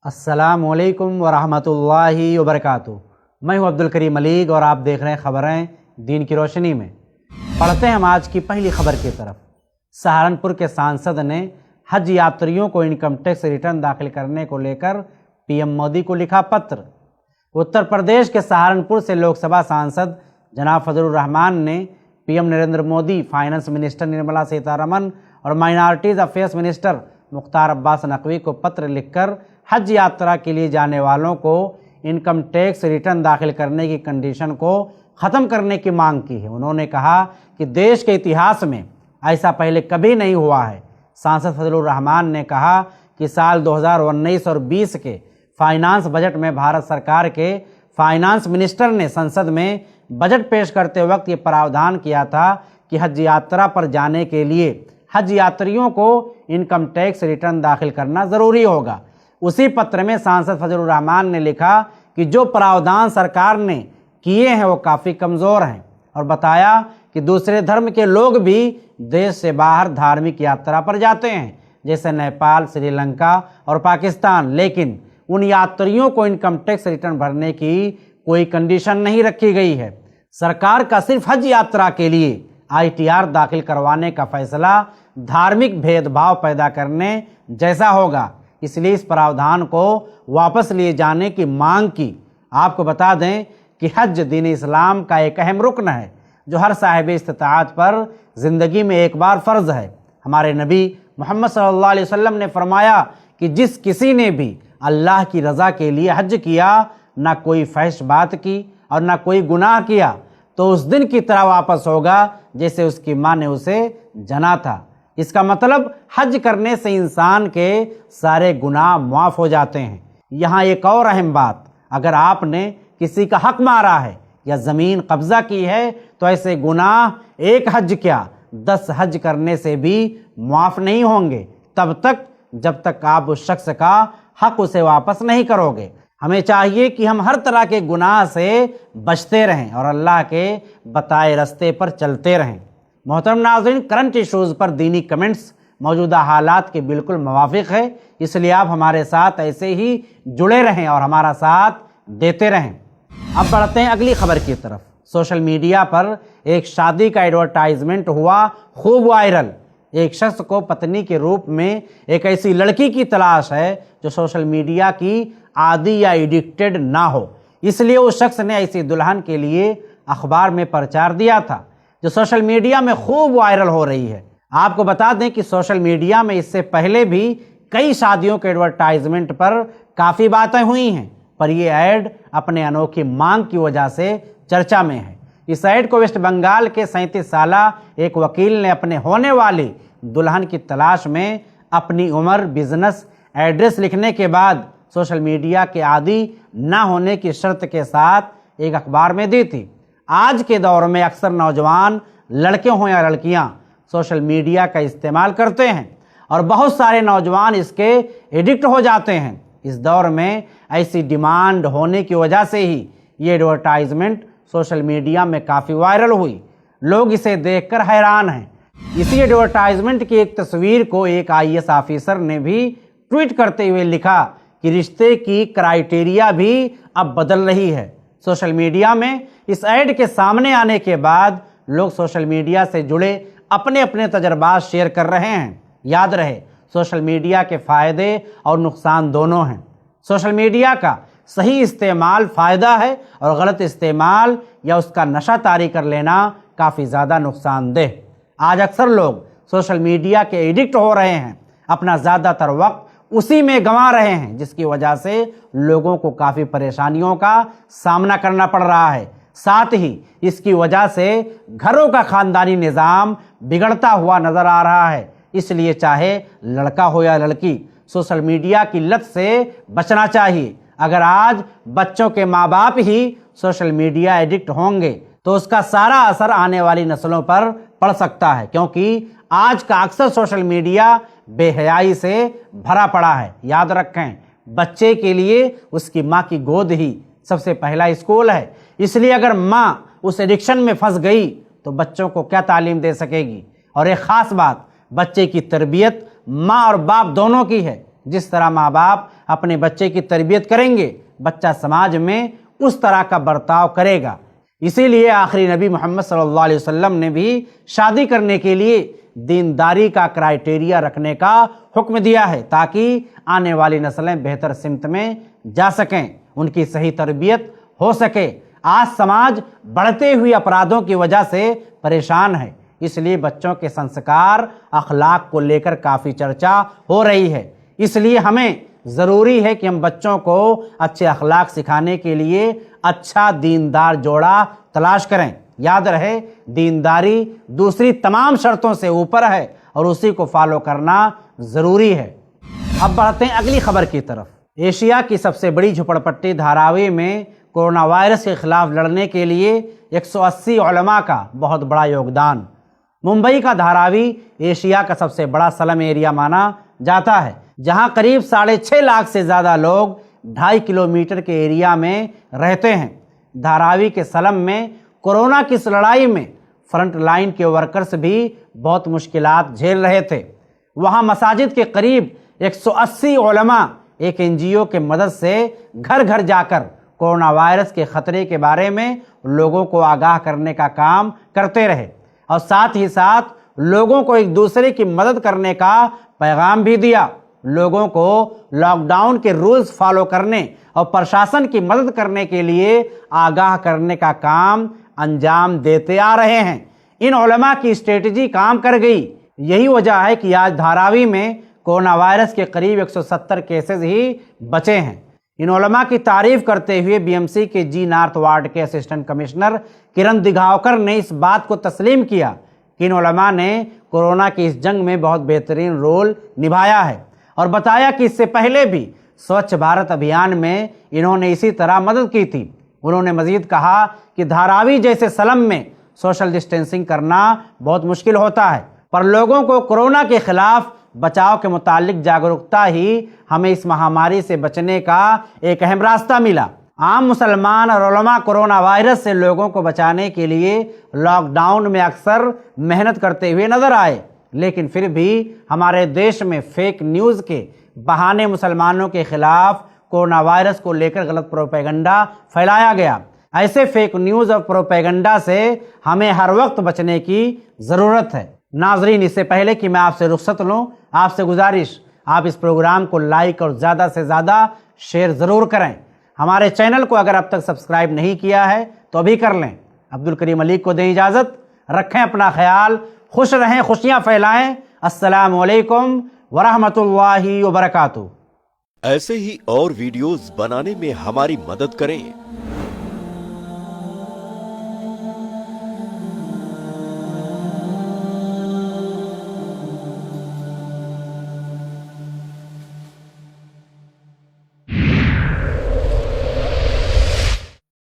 अस्सलामुअलैकुम वरहमतुल्लाहि वबरकातुहू। मैं हूं अब्दुल करीम मलिक और आप देख रहे हैं खबरें दीन की रोशनी में। पढ़ते हैं हम आज की पहली खबर की तरफ। सहारनपुर के सांसद ने हज यात्रियों को इनकम टैक्स रिटर्न दाखिल करने को लेकर पीएम मोदी को लिखा पत्र। उत्तर प्रदेश के सहारनपुर से लोकसभा सांसद जनाब फजलुर रहमान ने PM Narendra Modi, finance minister Nirmala Sitharaman और minorities affairs minister Mukhtar Abbas Naqvi को पत्र लिखकर हज यात्रा के लिए जाने वालों को इनकम टैक्स रिटर्न दाखिल करने की कंडीशन को ख़त्म करने की मांग की है। उन्होंने कहा कि देश के इतिहास में ऐसा पहले कभी नहीं हुआ है। सांसद फजलुर रहमान ने कहा कि साल 2019 और 20 के फाइनेंस बजट में भारत सरकार के फाइनेंस मिनिस्टर ने संसद में बजट पेश करते वक्त ये प्रावधान किया था कि हज यात्रा पर जाने के लिए हज यात्रियों को इनकम टैक्स रिटर्न दाखिल करना ज़रूरी होगा। उसी पत्र में सांसद फजलुर रहमान ने लिखा कि जो प्रावधान सरकार ने किए हैं वो काफ़ी कमज़ोर हैं और बताया कि दूसरे धर्म के लोग भी देश से बाहर धार्मिक यात्रा पर जाते हैं, जैसे नेपाल, श्रीलंका और पाकिस्तान, लेकिन उन यात्रियों को इनकम टैक्स रिटर्न भरने की कोई कंडीशन नहीं रखी गई है। सरकार का सिर्फ हज यात्रा के लिए ITR दाखिल करवाने का फैसला धार्मिक भेदभाव पैदा करने जैसा होगा, इसलिए इस प्रावधान को वापस लिए जाने की मांग की। आपको बता दें कि हज दीन इस्लाम का एक अहम रुकन है जो हर साहिब इस्तिताअत पर ज़िंदगी में एक बार फ़र्ज़ है। हमारे नबी मोहम्मद सल्लल्लाहु अलैहि वसल्लम ने फरमाया कि जिस किसी ने भी अल्लाह की रज़ा के लिए हज किया, ना कोई फहश बात की और ना कोई गुनाह किया, तो उस दिन की तरह वापस होगा जैसे उसकी माँ ने उसे जना था। इसका मतलब हज करने से इंसान के सारे गुनाह माफ़ हो जाते हैं। यहाँ एक और अहम बात, अगर आपने किसी का हक मारा है या ज़मीन कब्ज़ा की है तो ऐसे गुनाह एक हज क्या 10 हज करने से भी माफ़ नहीं होंगे, तब तक जब तक आप उस शख्स का हक उसे वापस नहीं करोगे। हमें चाहिए कि हम हर तरह के गुनाह से बचते रहें और अल्लाह के बताए रास्ते पर चलते रहें। मोहतरम नाज़रीन, करंट इशूज़ पर दीनी कमेंट्स मौजूदा हालात के बिल्कुल मुवाफिक है, इसलिए आप हमारे साथ ऐसे ही जुड़े रहें और हमारा साथ देते रहें। अब बढ़ते हैं अगली खबर की तरफ। सोशल मीडिया पर एक शादी का एडवर्टाइजमेंट हुआ खूब वायरल। एक शख्स को पत्नी के रूप में एक ऐसी लड़की की तलाश है जो सोशल मीडिया की आदी या एडिक्टेड ना हो, इसलिए उस शख्स ने ऐसी दुल्हन के लिए अखबार में प्रचार दिया था जो सोशल मीडिया में खूब वायरल हो रही है। आपको बता दें कि सोशल मीडिया में इससे पहले भी कई शादियों के एडवर्टाइजमेंट पर काफ़ी बातें हुई हैं, पर यह ऐड अपने अनोखी मांग की वजह से चर्चा में है। इस ऐड को वेस्ट बंगाल के 37 साला एक वकील ने अपने होने वाली दुल्हन की तलाश में अपनी उम्र, बिजनेस, एड्रेस लिखने के बाद सोशल मीडिया के आदी ना होने की शर्त के साथ एक अखबार में दी थी। आज के दौर में अक्सर नौजवान लड़के हों या लड़कियां सोशल मीडिया का इस्तेमाल करते हैं और बहुत सारे नौजवान इसके एडिक्ट हो जाते हैं। इस दौर में ऐसी डिमांड होने की वजह से ही ये एडवर्टाइजमेंट सोशल मीडिया में काफ़ी वायरल हुई। लोग इसे देखकर हैरान हैं। इसी एडवर्टाइजमेंट की एक तस्वीर को एक IAS ऑफिसर ने भी ट्वीट करते हुए लिखा कि रिश्ते की क्राइटेरिया भी अब बदल रही है। सोशल मीडिया में इस ऐड के सामने आने के बाद लोग सोशल मीडिया से जुड़े अपने अपने तजर्बात शेयर कर रहे हैं। याद रहे, सोशल मीडिया के फ़ायदे और नुकसान दोनों हैं। सोशल मीडिया का सही इस्तेमाल फ़ायदा है और गलत इस्तेमाल या उसका नशा तारी कर लेना काफ़ी ज़्यादा नुकसानदेह। आज अक्सर लोग सोशल मीडिया के एडिक्ट हो रहे हैं, अपना ज़्यादातर वक्त उसी में गंवा रहे हैं, जिसकी वजह से लोगों को काफ़ी परेशानियों का सामना करना पड़ रहा है। साथ ही इसकी वजह से घरों का ख़ानदानी निज़ाम बिगड़ता हुआ नज़र आ रहा है। इसलिए चाहे लड़का हो या लड़की, सोशल मीडिया की लत से बचना चाहिए। अगर आज बच्चों के माँ बाप ही सोशल मीडिया एडिक्ट होंगे तो उसका सारा असर आने वाली नस्लों पर पड़ सकता है, क्योंकि आज का अक्सर सोशल मीडिया बेहयाई से भरा पड़ा है। याद रखें, बच्चे के लिए उसकी माँ की गोद ही सबसे पहला स्कूल है। इसलिए अगर माँ उस एडिक्शन में फंस गई तो बच्चों को क्या तालीम दे सकेगी। और एक ख़ास बात, बच्चे की तरबियत माँ और बाप दोनों की है। जिस तरह माँ बाप अपने बच्चे की तरबियत करेंगे, बच्चा समाज में उस तरह का बर्ताव करेगा। इसीलिए आखिरी नबी मोहम्मद सल्लल्लाहु अलैहि वसल्लम ने भी शादी करने के लिए दीनदारी का क्राइटेरिया रखने का हुक्म दिया है, ताकि आने वाली नस्लें बेहतर सिमत में जा सकें, उनकी सही तरबियत हो सके। आज समाज बढ़ते हुए अपराधों की वजह से परेशान है, इसलिए बच्चों के संस्कार अखलाक को लेकर काफ़ी चर्चा हो रही है। इसलिए हमें ज़रूरी है कि हम बच्चों को अच्छे अखलाक सिखाने के लिए अच्छा दीनदार जोड़ा तलाश करें। याद रहे, दीनदारी दूसरी तमाम शर्तों से ऊपर है और उसी को फॉलो करना ज़रूरी है। अब बढ़ते हैं अगली खबर की तरफ। एशिया की सबसे बड़ी झुपड़पट्टी धारावी में कोरोना वायरस के खिलाफ लड़ने के लिए 180 उलमा का बहुत बड़ा योगदान। मुंबई का धारावी एशिया का सबसे बड़ा स्लम एरिया माना जाता है, जहां करीब 6.5 लाख से ज़्यादा लोग 2.5 किलोमीटर के एरिया में रहते हैं। धारावी के स्लम में कोरोना की इस लड़ाई में फ्रंट लाइन के वर्कर्स भी बहुत मुश्किलात झेल रहे थे। वहां मसाजिद के करीब 180 उलमा एक एनजीओ के मदद से घर घर जाकर कोरोना वायरस के खतरे के बारे में लोगों को आगाह करने का काम करते रहे और साथ ही साथ लोगों को एक दूसरे की मदद करने का पैगाम भी दिया। लोगों को लॉकडाउन के रूल्स फॉलो करने और प्रशासन की मदद करने के लिए आगाह करने का काम अंजाम देते आ रहे हैं। इन उलमा की स्ट्रेटजी काम कर गई। यही वजह है कि आज धारावी में कोरोना वायरस के करीब 170 केसेस ही बचे हैं। इन उलमा की तारीफ करते हुए बीएमसी के जी नॉर्थ वार्ड के असिस्टेंट कमिश्नर किरण दिघावकर ने इस बात को तस्लीम किया कि इन उलमा ने कोरोना की इस जंग में बहुत बेहतरीन रोल निभाया है और बताया कि इससे पहले भी स्वच्छ भारत अभियान में इन्होंने इसी तरह मदद की थी। उन्होंने मजीद कहा कि धारावी जैसे स्लम में सोशल डिस्टेंसिंग करना बहुत मुश्किल होता है, पर लोगों को कोरोना के खिलाफ बचाव के मुतालिक जागरूकता ही हमें इस महामारी से बचने का एक अहम रास्ता मिला। आम मुसलमान और उलमा कोरोना वायरस से लोगों को बचाने के लिए लॉकडाउन में अक्सर मेहनत करते हुए नजर आए, लेकिन फिर भी हमारे देश में फेक न्यूज़ के बहाने मुसलमानों के खिलाफ कोरोना वायरस को लेकर गलत प्रोपेगेंडा फैलाया गया। ऐसे फेक न्यूज़ और प्रोपेगेंडा से हमें हर वक्त बचने की ज़रूरत है। नाजरीन, इससे पहले कि मैं आपसे रुख्सत लूँ, आपसे गुजारिश, आप इस प्रोग्राम को लाइक और ज़्यादा से ज़्यादा शेयर ज़रूर करें। हमारे चैनल को अगर अब तक सब्सक्राइब नहीं किया है तो अभी कर लें। अब्दुल करीम मलिक को दें इजाज़त। रखें अपना ख्याल, खुश रहें, खुशियाँ फैलाएँ। अस्सलामु अलैकुम वरहमतुल्लाहि वबरकातुहू। ऐसे ही और वीडियोस बनाने में हमारी मदद करें।